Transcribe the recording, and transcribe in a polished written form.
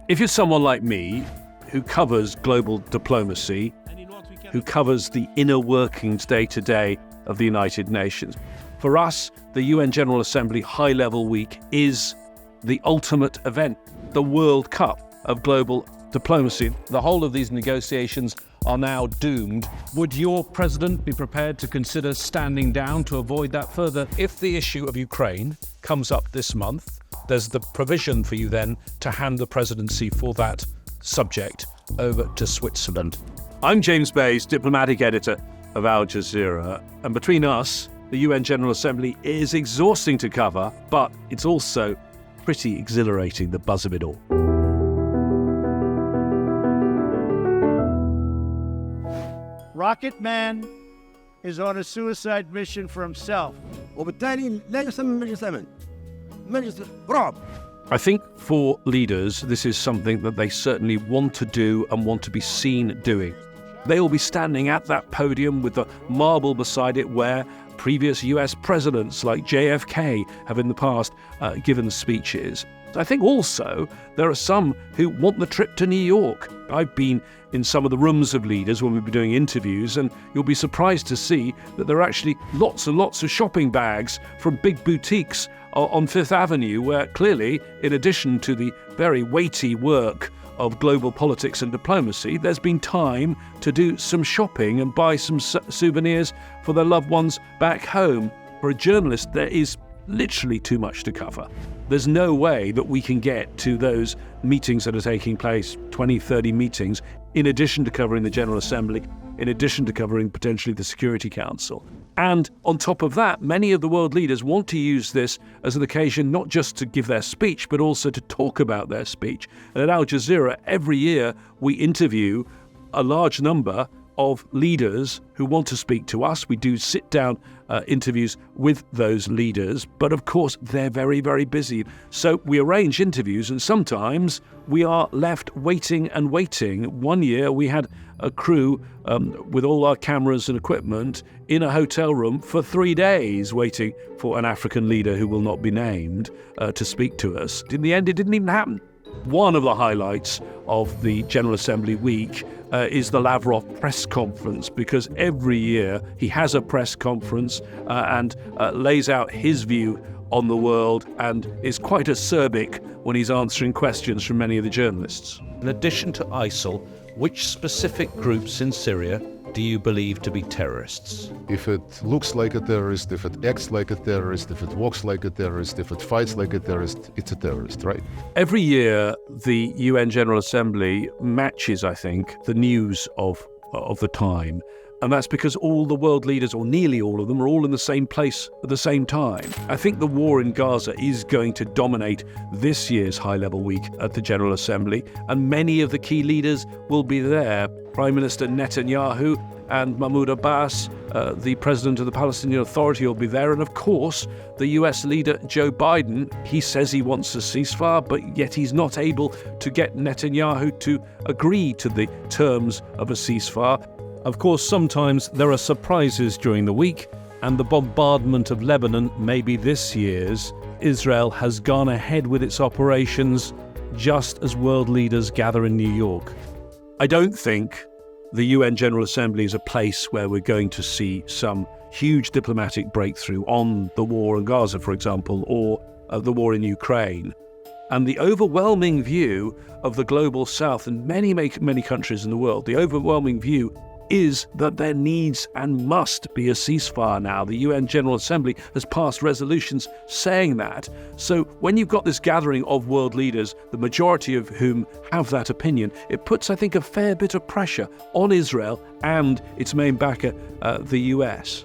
If you're someone like me who covers global diplomacy, who covers the inner workings day-to-day of the United Nations, for us, the UN General Assembly High-Level Week is the ultimate event, the World Cup of global diplomacy. The whole of these negotiations are now doomed. Would your president be prepared to consider standing down to avoid that further? If the issue of Ukraine comes up this month, there's the provision for you then to hand the presidency for that subject over to Switzerland. I'm James Bayes, diplomatic editor of Al Jazeera, and between us, the UN General Assembly is exhausting to cover, but it's also pretty exhilarating, the buzz of it all. Rocket Man is on a suicide mission for himself. وبالتالي لا يسمى مجلس أمن مجلس رعب. I think for leaders, this is something that they certainly want to do and want to be seen doing. They will be standing at that podium with the marble beside it where previous US presidents like JFK have in the past given speeches. I think also there are some who want the trip to New York. I've been in some of the rooms of leaders when we've been doing interviews, and you'll be surprised to see that there are actually lots and lots of shopping bags from big boutiques on Fifth Avenue, where clearly, in addition to the very weighty work of global politics and diplomacy, there's been time to do some shopping and buy some souvenirs for their loved ones back home. For a journalist, there is literally too much to cover. There's no way that we can get to those meetings that are taking place, 20, 30 meetings, in addition to covering the General Assembly, in addition to covering potentially the Security Council. And on top of that, many of the world leaders want to use this as an occasion not just to give their speech, but also to talk about their speech. And at Al Jazeera, every year we interview a large number of leaders who want to speak to us. We do sit-down interviews with those leaders, but of course they're very, very busy. So we arrange interviews and sometimes we are left waiting and waiting. One year we had a crew with all our cameras and equipment in a hotel room for 3 days waiting for an African leader who will not be named to speak to us. In the end, it didn't even happen. One of the highlights of the General Assembly week is the Lavrov press conference, because every year he has a press conference and lays out his view on the world and is quite acerbic when he's answering questions from many of the journalists. In addition to ISIL, which specific groups in Syria do you believe to be terrorists? If it looks like a terrorist, if it acts like a terrorist, if it walks like a terrorist, if it fights like a terrorist, it's a terrorist, right? Every year, the UN General Assembly matches, I think, the news of the time. And that's because all the world leaders, or nearly all of them, are all in the same place at the same time. I think the war in Gaza is going to dominate this year's high-level week at the General Assembly, and many of the key leaders will be there. Prime Minister Netanyahu and Mahmoud Abbas, the president of the Palestinian Authority, will be there. And of course, the US leader, Joe Biden, he says he wants a ceasefire, but yet he's not able to get Netanyahu to agree to the terms of a ceasefire. Of course, sometimes there are surprises during the week, and the bombardment of Lebanon may be this year's. Israel has gone ahead with its operations just as world leaders gather in New York. I don't think the UN General Assembly is a place where we're going to see some huge diplomatic breakthrough on the war in Gaza, for example, or the war in Ukraine. And the overwhelming view of the global south and many countries in the world, the overwhelming view is that there needs and must be a ceasefire now. The UN General Assembly has passed resolutions saying that. So when you've got this gathering of world leaders, the majority of whom have that opinion, it puts, I think, a fair bit of pressure on Israel and its main backer, the US.